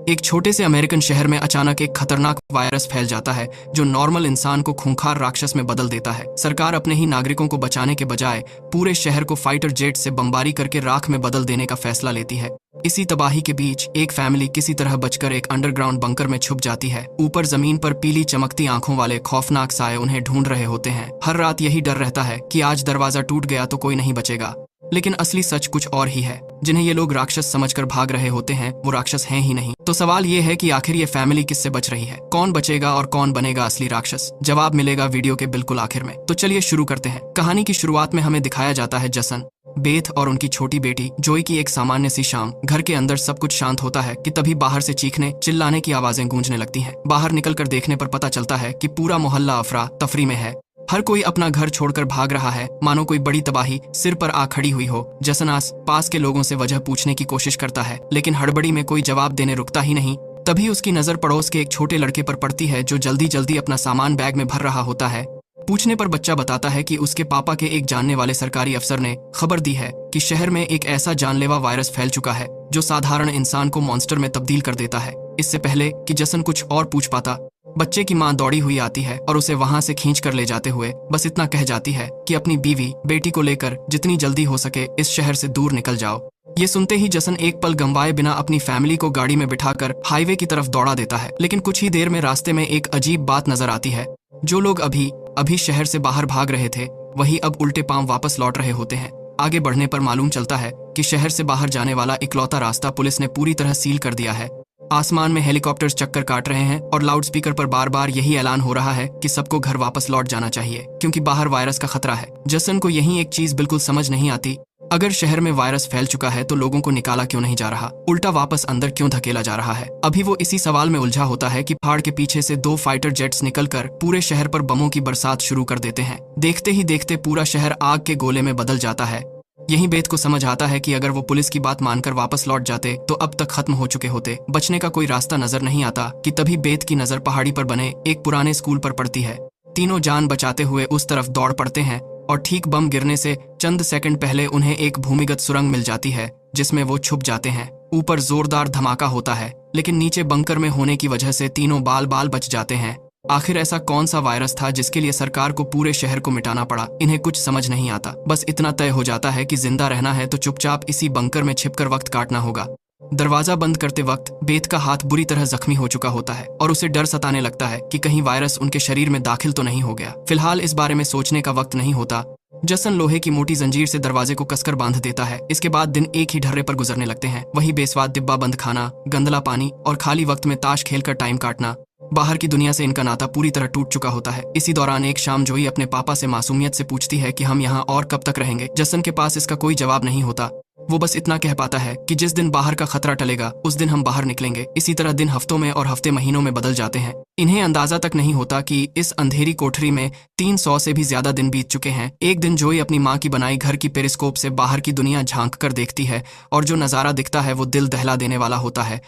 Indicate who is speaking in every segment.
Speaker 1: एक छोटे से अमेरिकन शहर में अचानक एक खतरनाक वायरस फैल जाता है जो नॉर्मल इंसान को खूंखार राक्षस में बदल देता है। सरकार अपने ही नागरिकों को बचाने के बजाय पूरे शहर को फाइटर जेट से बमबारी करके राख में बदल देने का फैसला लेती है। इसी तबाही के बीच एक फैमिली किसी तरह बचकर एक अंडरग्राउंड बंकर में छुप जाती है। ऊपर जमीन पर पीली चमकती आंखों वाले खौफनाक साए उन्हें ढूंढ रहे होते हैं। हर रात यही डर रहता है कि आज दरवाजा टूट गया तो कोई नहीं बचेगा। लेकिन असली सच कुछ और ही है। जिन्हें ये लोग राक्षस समझकर भाग रहे होते हैं वो राक्षस हैं ही नहीं। तो सवाल ये है कि आखिर ये फैमिली किससे बच रही है, कौन बचेगा और कौन बनेगा असली राक्षस? जवाब मिलेगा वीडियो के बिल्कुल आखिर में। तो चलिए शुरू करते हैं। कहानी की शुरुआत में हमें दिखाया जाता है जसन, बेथ और उनकी छोटी बेटी जोई की एक सामान्य सी शाम। घर के अंदर सब कुछ शांत होता है कि तभी बाहर से चीखने चिल्लाने की आवाजें गूंजने लगती हैं। बाहर निकलकर देखने पर पता चलता है कि पूरा मोहल्ला अफरा तफरी में है। हर कोई अपना घर छोड़कर भाग रहा है, मानो कोई बड़ी तबाही सिर पर आ खड़ी हुई हो। जसन आस पास के लोगों से वजह पूछने की कोशिश करता है, लेकिन हड़बड़ी में कोई जवाब देने रुकता ही नहीं। तभी उसकी नजर पड़ोस के एक छोटे लड़के पर पड़ती है जो जल्दी जल्दी अपना सामान बैग में भर रहा होता है। पूछने पर बच्चा बताता है कि उसके पापा के एक जानने वाले सरकारी अफसर ने खबर दी है कि शहर में एक ऐसा जानलेवा वायरस फैल चुका है जो साधारण इंसान को मॉन्स्टर में तब्दील कर देता है। इससे पहले कि जसन कुछ और पूछ पाता, बच्चे की मां दौड़ी हुई आती है और उसे वहां से खींच कर ले जाते हुए बस इतना कह जाती है कि अपनी बीवी बेटी को लेकर जितनी जल्दी हो सके इस शहर से दूर निकल जाओ। ये सुनते ही जसन एक पल गंवाए बिना अपनी फैमिली को गाड़ी में बिठाकर हाईवे की तरफ दौड़ा देता है। लेकिन कुछ ही देर में रास्ते में एक अजीब बात नजर आती है। जो लोग अभी शहर से बाहर भाग रहे थे वही अब उल्टे पांव वापस लौट रहे होते हैं। आगे बढ़ने पर मालूम चलता है कि शहर से बाहर जाने वाला इकलौता रास्ता पुलिस ने पूरी तरह सील कर दिया है। आसमान में हेलीकॉप्टर्स चक्कर काट रहे हैं और लाउडस्पीकर पर बार बार यही ऐलान हो रहा है कि सबको घर वापस लौट जाना चाहिए क्योंकि बाहर वायरस का खतरा है। जसन को यही एक चीज बिल्कुल समझ नहीं आती। अगर शहर में वायरस फैल चुका है तो लोगों को निकाला क्यों नहीं जा रहा, उल्टा वापस अंदर क्यों धकेला जा रहा है? अभी वो इसी सवाल में उलझा होता है कि पहाड़ के पीछे से 2 फाइटर जेट्स निकलकर पूरे शहर पर बमों की बरसात शुरू कर देते हैं। देखते ही देखते पूरा शहर आग के गोले में बदल जाता है। यही बेथ को समझ आता है कि अगर वो पुलिस की बात मानकर वापस लौट जाते तो अब तक खत्म हो चुके होते। बचने का कोई रास्ता नजर नहीं आता कि तभी बेथ की नजर पहाड़ी पर बने एक पुराने स्कूल पर पड़ती है। तीनों जान बचाते हुए उस तरफ दौड़ पड़ते हैं और ठीक बम गिरने से चंद सेकंड पहले उन्हें एक भूमिगत सुरंग मिल जाती है जिसमें वो छुप जाते हैं। ऊपर जोरदार धमाका होता है लेकिन नीचे बंकर में होने की वजह से तीनों बाल बाल बच जाते हैं। आखिर ऐसा कौन सा वायरस था जिसके लिए सरकार को पूरे शहर को मिटाना पड़ा? इन्हें कुछ समझ नहीं आता। बस इतना तय हो जाता है कि जिंदा रहना है तो चुपचाप इसी बंकर में छिपकर वक्त काटना होगा। दरवाजा बंद करते वक्त बेथ का हाथ बुरी तरह जख्मी हो चुका होता है और उसे डर सताने लगता है कि कहीं वायरस उनके शरीर में दाखिल तो नहीं हो गया। फिलहाल इस बारे में सोचने का वक्त नहीं होता। जसन लोहे की मोटी जंजीर से दरवाजे को कसकर बांध देता है। इसके बाद दिन एक ही ढर्रे पर गुजरने लगते हैं। वही बेस्वाद डिब्बा बंद खाना, गंदला पानी और खाली वक्त में ताश खेलकर टाइम काटना। बाहर की दुनिया से इनका नाता पूरी तरह टूट चुका होता है। इसी दौरान एक शाम जोई अपने पापा से मासूमियत से पूछती है कि हम यहाँ और कब तक रहेंगे। जसन के पास इसका कोई जवाब नहीं होता। वो बस इतना कह पाता है कि जिस दिन बाहर का खतरा टलेगा उस दिन हम बाहर निकलेंगे। इसी तरह दिन हफ्तों में और हफ्ते महीनों में बदल जाते हैं। इन्हें अंदाजा तक नहीं होता कि इस अंधेरी कोठरी में 300 से भी ज्यादा दिन बीत चुके हैं। एक दिन जोई अपनी माँ की बनाई घर की पेरिस्कोप से बाहर की दुनिया झांक कर देखती है और जो नजारा दिखता है वो दिल दहला देने वाला होता है।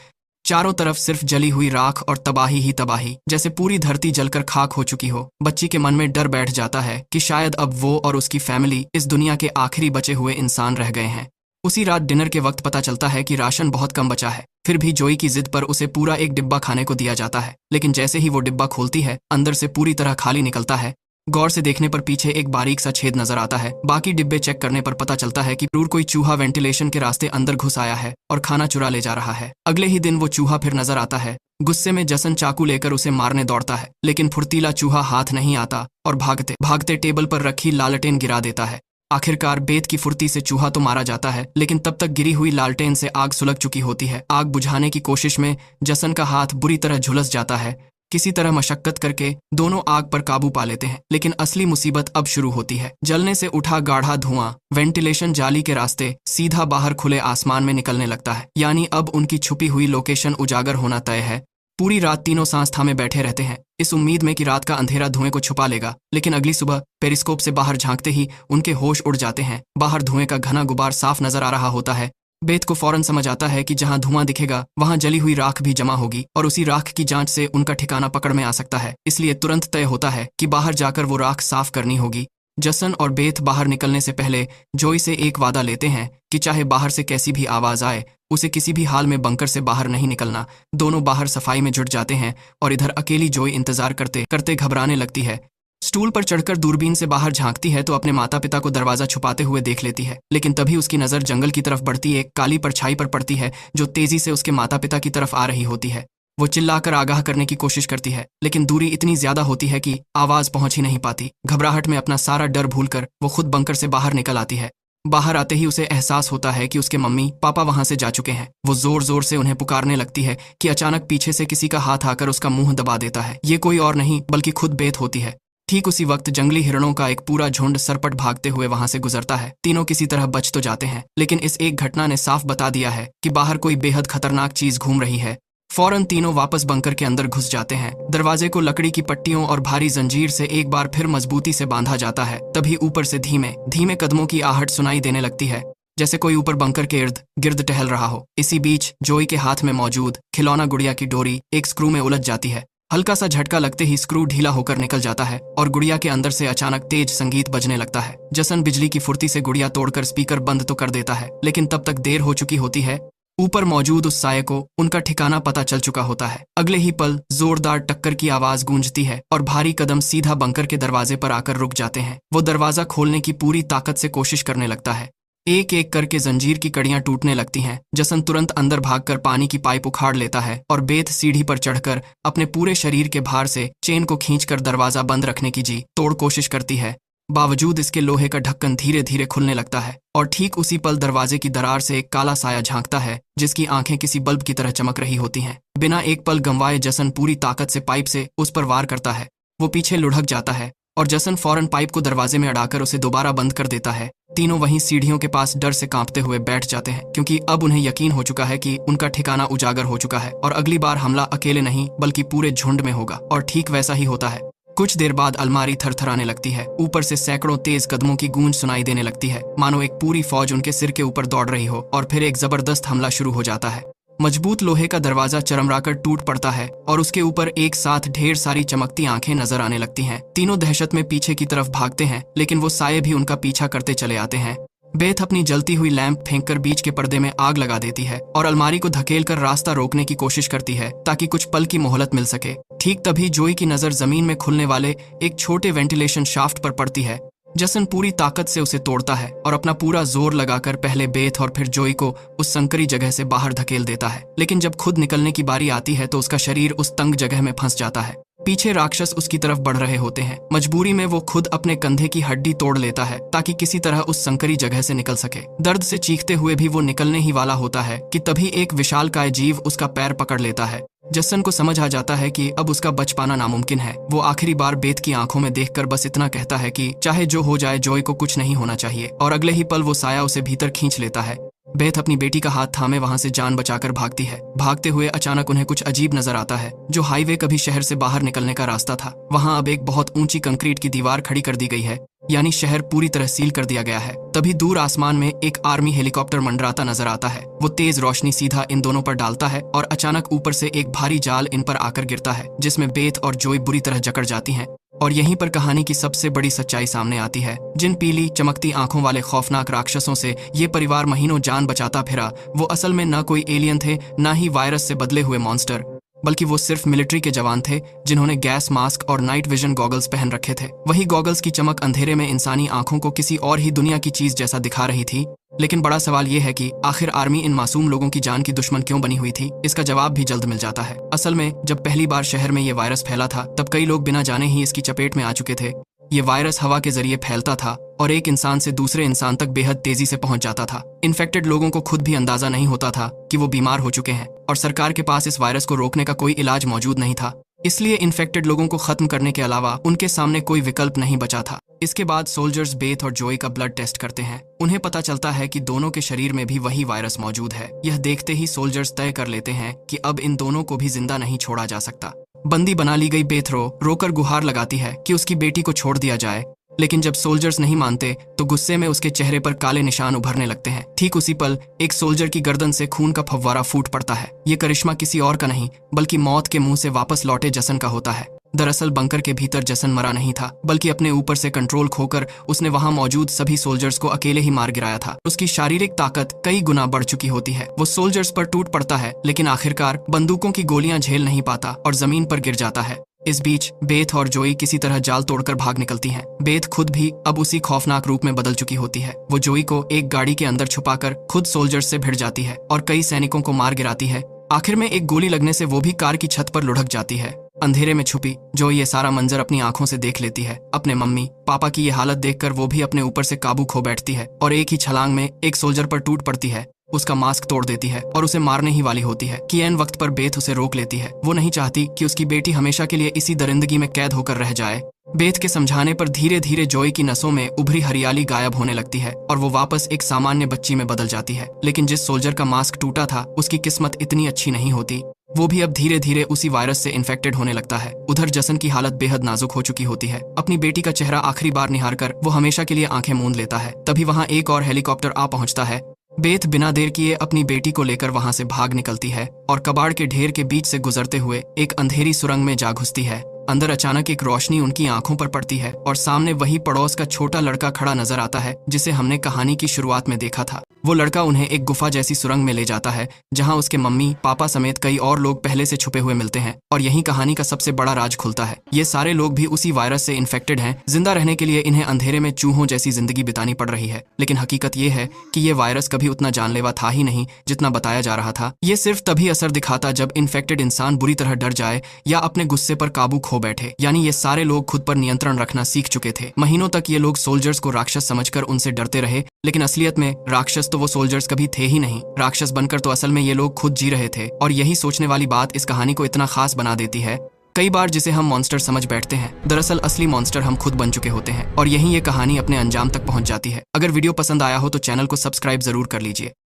Speaker 1: चारों तरफ सिर्फ जली हुई राख और तबाही ही तबाही, जैसे पूरी धरती जलकर खाक हो चुकी हो। बच्ची के मन में डर बैठ जाता है कि शायद अब वो और उसकी फैमिली इस दुनिया के आखिरी बचे हुए इंसान रह गए हैं। उसी रात डिनर के वक्त पता चलता है कि राशन बहुत कम बचा है। फिर भी जोई की जिद पर उसे पूरा एक डिब्बा खाने को दिया जाता है। लेकिन जैसे ही वो डिब्बा खोलती है अंदर से पूरी तरह खाली निकलता है। गौर से देखने पर पीछे एक बारीक सा छेद नजर आता है। बाकी डिब्बे चेक करने पर पता चलता है कि जरूर कोई चूहा वेंटिलेशन के रास्ते अंदर घुस आया है और खाना चुरा ले जा रहा है। अगले ही दिन वो चूहा फिर नजर आता है। गुस्से में जसन चाकू लेकर उसे मारने दौड़ता है लेकिन फुर्तीला चूहा हाथ नहीं आता और भागते भागते टेबल पर रखी लालटेन गिरा देता है। आखिरकार बेथ की फुर्ती से चूहा तो मारा जाता है लेकिन तब तक गिरी हुई लालटेन से आग सुलग चुकी होती है। आग बुझाने की कोशिश में जसन का हाथ बुरी तरह झुलस जाता है। किसी तरह मशक्कत करके दोनों आग पर काबू पा लेते हैं। लेकिन असली मुसीबत अब शुरू होती है। जलने से उठा गाढ़ा धुआं वेंटिलेशन जाली के रास्ते सीधा बाहर खुले आसमान में निकलने लगता है। यानी अब उनकी छुपी हुई लोकेशन उजागर होना तय है। पूरी रात तीनों सांस थामे बैठे रहते हैं इस उम्मीद में कि रात का अंधेरा धुएं को छुपा लेगा। लेकिन अगली सुबह पेरिस्कोप से बाहर झांकते ही उनके होश उड़ जाते हैं। बाहर धुएं का घना गुबार साफ नजर आ रहा होता है। बेथ को फौरन समझ आता है कि जहां धुआं दिखेगा वहां जली हुई राख भी जमा होगी और उसी राख की जांच से उनका ठिकाना पकड़ में आ सकता है। इसलिए तुरंत तय होता है कि बाहर जाकर वो राख साफ करनी होगी। जसन और बेथ बाहर निकलने से पहले जोई से एक वादा लेते हैं कि चाहे बाहर से कैसी भी आवाज आए, उसे किसी भी हाल में बंकर से बाहर नहीं निकलना। दोनों बाहर सफाई में जुट जाते हैं और इधर अकेली जोई इंतजार करते करते घबराने लगती है। स्टूल पर चढ़कर दूरबीन से बाहर झांकती है तो अपने माता पिता को दरवाजा छुपाते हुए देख लेती है, लेकिन तभी उसकी नजर जंगल की तरफ बढ़ती एक काली परछाई पर पड़ती है जो तेजी से उसके माता पिता की तरफ आ रही होती है। वो चिल्लाकर आगाह करने की कोशिश करती है, लेकिन दूरी इतनी ज्यादा होती है कि आवाज पहुंच ही नहीं पाती। घबराहट में अपना सारा डर भूलकर वो खुद बंकर से बाहर निकल आती है। बाहर आते ही उसे एहसास होता है कि उसके मम्मी पापा वहां से जा चुके हैं। वो जोर जोर से उन्हें पुकारने लगती है कि अचानक पीछे से किसी का हाथ आकर उसका मुंह दबा देता है। ये कोई और नहीं बल्कि खुद बेथ होती है। ठीक उसी वक्त जंगली हिरणों का एक पूरा झुंड सरपट भागते हुए वहां से गुजरता है। तीनों किसी तरह बच तो जाते हैं, लेकिन इस एक घटना ने साफ बता दिया है कि बाहर कोई बेहद खतरनाक चीज घूम रही है। फौरन तीनों वापस बंकर के अंदर घुस जाते हैं। दरवाजे को लकड़ी की पट्टियों और भारी जंजीर से एक बार फिर मजबूती से बांधा जाता है। तभी ऊपर से धीमे धीमे कदमों की आहट सुनाई देने लगती है, जैसे कोई ऊपर बंकर के इर्द गिर्द टहल रहा हो। इसी बीच जोई के हाथ में मौजूद खिलौना गुड़िया की डोरी एक स्क्रू में उलझ जाती है। हल्का सा झटका लगते ही स्क्रू ढीला होकर निकल जाता है और गुड़िया के अंदर से अचानक तेज संगीत बजने लगता है। जसन बिजली की फुर्ती से गुड़िया तोड़कर स्पीकर बंद तो कर देता है, लेकिन तब तक देर हो चुकी होती है। ऊपर मौजूद उस साये को उनका ठिकाना पता चल चुका होता है। अगले ही पल जोरदार टक्कर की आवाज गूंजती है और भारी कदम सीधा बंकर के दरवाजे पर आकर रुक जाते हैं। वो दरवाजा खोलने की पूरी ताकत से कोशिश करने लगता है। एक एक करके जंजीर की कड़ियां टूटने लगती हैं। जसन तुरंत अंदर भागकर पानी की पाइप उखाड़ लेता है और बेथ सीढ़ी पर चढ़कर अपने पूरे शरीर के भार से चेन को खींचकर दरवाजा बंद रखने की जी तोड़ कोशिश करती है। बावजूद इसके लोहे का ढक्कन धीरे धीरे खुलने लगता है और ठीक उसी पल दरवाजे की दरार से एक काला साया झांकता है जिसकी आंखें किसी बल्ब की तरह चमक रही होती हैं। बिना एक पल गंवाए जसन पूरी ताकत से पाइप से उस पर वार करता है। वो पीछे लुढ़क जाता है और जसन फौरन पाइप को दरवाजे में अड़ाकर उसे दोबारा बंद कर देता है। तीनों वहीं सीढ़ियों के पास डर से कांपते हुए बैठ जाते हैं, क्योंकि अब उन्हें यकीन हो चुका है कि उनका ठिकाना उजागर हो चुका है और अगली बार हमला अकेले नहीं बल्कि पूरे झुंड में होगा। और ठीक वैसा ही होता है। कुछ देर बाद अलमारी थरथराने लगती है। ऊपर से सैकड़ों तेज कदमों की गूंज सुनाई देने लगती है, मानो एक पूरी फौज उनके सिर के ऊपर दौड़ रही हो। और फिर एक जबरदस्त हमला शुरू हो जाता है। मजबूत लोहे का दरवाजा चरमराकर टूट पड़ता है और उसके ऊपर एक साथ ढेर सारी चमकती आंखें नजर आने लगती हैं। तीनों दहशत में पीछे की तरफ भागते हैं, लेकिन वो साये भी उनका पीछा करते चले आते हैं। बेथ अपनी जलती हुई लैंप फेंककर बीच के पर्दे में आग लगा देती है और अलमारी को धकेलकर रास्ता रोकने की कोशिश करती है ताकि कुछ पल की मोहलत मिल सके। ठीक तभी जोई की नजर जमीन में खुलने वाले एक छोटे वेंटिलेशन शाफ्ट पर पड़ती है। जसन पूरी ताकत से उसे तोड़ता है और अपना पूरा जोर लगाकर पहले बेथ और फिर जोई को उस संकरी जगह से बाहर धकेल देता है। लेकिन जब खुद निकलने की बारी आती है तो उसका शरीर उस तंग जगह में फंस जाता है। पीछे राक्षस उसकी तरफ बढ़ रहे होते हैं। मजबूरी में वो खुद अपने कंधे की हड्डी तोड़ लेता है ताकि किसी तरह उस संकरी जगह से निकल सके। दर्द से चीखते हुए भी वो निकलने ही वाला होता है कि तभी एक विशालकाय जीव उसका पैर पकड़ लेता है। जसन को समझ आ जाता है कि अब उसका बच पाना नामुमकिन है। वो आखिरी बार बेथ की आंखों में देखकर बस इतना कहता है कि चाहे जो हो जाए जोई को कुछ नहीं होना चाहिए। और अगले ही पल वो साया उसे भीतर खींच लेता है। बेथ अपनी बेटी का हाथ थामे वहां से जान बचाकर भागती है। भागते हुए अचानक उन्हें कुछ अजीब नजर आता है। जो हाईवे कभी शहर से बाहर निकलने का रास्ता था, वहां अब एक बहुत ऊंची कंक्रीट की दीवार खड़ी कर दी गई है, यानी शहर पूरी तरह सील कर दिया गया है। तभी दूर आसमान में एक आर्मी हेलीकॉप्टर मंडराता नजर आता है। वो तेज रोशनी सीधा इन दोनों पर डालता है और अचानक ऊपर से एक भारी जाल इन पर आकर गिरता है, जिसमें बेथ और जोई बुरी तरह जकड़ जाती हैं। और यहीं पर कहानी की सबसे बड़ी सच्चाई सामने आती है। जिन पीली चमकती आंखों वाले खौफनाक राक्षसों से ये परिवार महीनों जान बचाता फिरा, वो असल में न कोई एलियन थे, न ही वायरस से बदले हुए मॉन्स्टर, बल्कि वो सिर्फ मिलिट्री के जवान थे जिन्होंने गैस मास्क और नाइट विजन गॉगल्स पहन रखे थे। वही गॉगल्स की चमक अंधेरे में इंसानी आंखों को किसी और ही दुनिया की चीज जैसा दिखा रही थी। लेकिन बड़ा सवाल ये है कि आखिर आर्मी इन मासूम लोगों की जान की दुश्मन क्यों बनी हुई थी? इसका जवाब भी जल्द मिल जाता है। असल में जब पहली बार शहर में ये वायरस फैला था, तब कई लोग बिना जाने ही इसकी चपेट में आ चुके थे। ये वायरस हवा के जरिए फैलता था और एक इंसान से दूसरे इंसान तक बेहद तेजी से पहुंच जाता था। इन्फेक्टेड लोगों को खुद भी अंदाजा नहीं होता था कि वो बीमार हो चुके हैं और सरकार के पास इस वायरस को रोकने का कोई इलाज मौजूद नहीं था। इसलिए इन्फेक्टेड लोगों को खत्म करने के अलावा उनके सामने कोई विकल्प नहीं बचा था। इसके बाद सोल्जर्स बेथ और जोई का ब्लड टेस्ट करते हैं। उन्हें पता चलता है कि दोनों के शरीर में भी वही वायरस मौजूद है। यह देखते ही सोल्जर्स तय कर लेते हैं कि अब इन दोनों को भी जिंदा नहीं छोड़ा जा सकता। बंदी बना ली गई बेथ रोकर गुहार लगाती है कि उसकी बेटी को छोड़ दिया जाए, लेकिन जब सोल्जर्स नहीं मानते तो गुस्से में उसके चेहरे पर काले निशान उभरने लगते हैं। ठीक उसी पल एक सोल्जर की गर्दन से खून का फव्वारा फूट पड़ता है। ये करिश्मा किसी और का नहीं बल्कि मौत के मुंह से वापस लौटे जसन का होता है। दरअसल बंकर के भीतर जसन मरा नहीं था, बल्कि अपने ऊपर से कंट्रोल खोकर उसने वहां मौजूद सभी सोल्जर्स को अकेले ही मार गिराया था। उसकी शारीरिक ताकत कई गुना बढ़ चुकी होती है। वो सोल्जर्स पर टूट पड़ता है, लेकिन आखिरकार बंदूकों की गोलियां झेल नहीं पाता और जमीन पर गिर जाता है। इस बीच बेथ और जोई किसी तरह जाल तोड़कर भाग निकलती हैं। बेथ खुद भी अब उसी खौफनाक रूप में बदल चुकी होती है। वो जोई को एक गाड़ी के अंदर छुपाकर खुद सोल्जर्स से भिड़ जाती है और कई सैनिकों को मार गिराती है। आखिर में एक गोली लगने से वो भी कार की छत पर लुढ़क जाती है। अंधेरे में छुपी जोई ये सारा मंजर अपनी आंखों से देख लेती है। अपने मम्मी पापा की ये हालत देखकर वो भी अपने ऊपर से काबू खो बैठती है और एक ही छलांग में एक सोल्जर पर टूट पड़ती है, उसका मास्क तोड़ देती है और उसे मारने ही वाली होती है कि ऐन वक्त पर बेथ उसे रोक लेती है। वो नहीं चाहती कि उसकी बेटी हमेशा के लिए इसी दरिंदगी में कैद होकर रह जाए। बेथ के समझाने पर धीरे धीरे जोई की नसों में उभरी हरियाली गायब होने लगती है और वो वापस एक सामान्य बच्ची में बदल जाती है। लेकिन जिस सोल्जर का मास्क टूटा था उसकी किस्मत इतनी अच्छी नहीं होती। वो भी अब धीरे धीरे उसी वायरस से इन्फेक्टेड होने लगता है। उधर जसन की हालत बेहद नाजुक हो चुकी होती है। अपनी बेटी का चेहरा आखिरी बार निहारकर वो हमेशा के लिए आंखें मूंद लेता है। तभी वहाँ एक और हेलीकॉप्टर आ पहुंचता है। बेथ बिना देर किए अपनी बेटी को लेकर वहां से भाग निकलती है और कबाड़ के ढेर के बीच से गुजरते हुए एक अंधेरी सुरंग में जा घुसती है। अंदर अचानक एक रोशनी उनकी आंखों पर पड़ती है और सामने वही पड़ोस का छोटा लड़का खड़ा नजर आता है जिसे हमने कहानी की शुरुआत में देखा था। वो लड़का उन्हें एक गुफा जैसी सुरंग में ले जाता है जहां उसके मम्मी पापा समेत कई और लोग पहले से छुपे हुए मिलते हैं और यही कहानी का सबसे बड़ा राज खुलता है। ये सारे लोग भी उसी वायरस से इन्फेक्टेड हैं। जिंदा रहने के लिए इन्हें अंधेरे में चूहों जैसी जिंदगी बितानी पड़ रही है। लेकिन हकीकत ये है कि ये वायरस कभी उतना जानलेवा था ही नहीं जितना बताया जा रहा था। ये सिर्फ तभी असर दिखाता जब इन्फेक्टेड इंसान बुरी तरह डर जाए या अपने गुस्से पर काबू खो बैठे। यानी ये सारे लोग खुद पर नियंत्रण रखना सीख चुके थे। महीनों तक ये लोग सोल्जर्स को राक्षस समझकर उनसे डरते रहे, लेकिन असलियत में राक्षस तो वो सोल्जर्स कभी थे ही नहीं। राक्षस बनकर तो असल में ये लोग खुद जी रहे थे। और यही सोचने वाली बात इस कहानी को इतना खास बना देती है। कई बार जिसे हम मॉन्स्टर समझ बैठते हैं, दरअसल असली मॉन्स्टर हम खुद बन चुके होते हैं और यही ये कहानी अपने अंजाम तक पहुंच जाती है। अगर वीडियो पसंद आया हो तो चैनल को सब्सक्राइब जरूर कर लीजिए।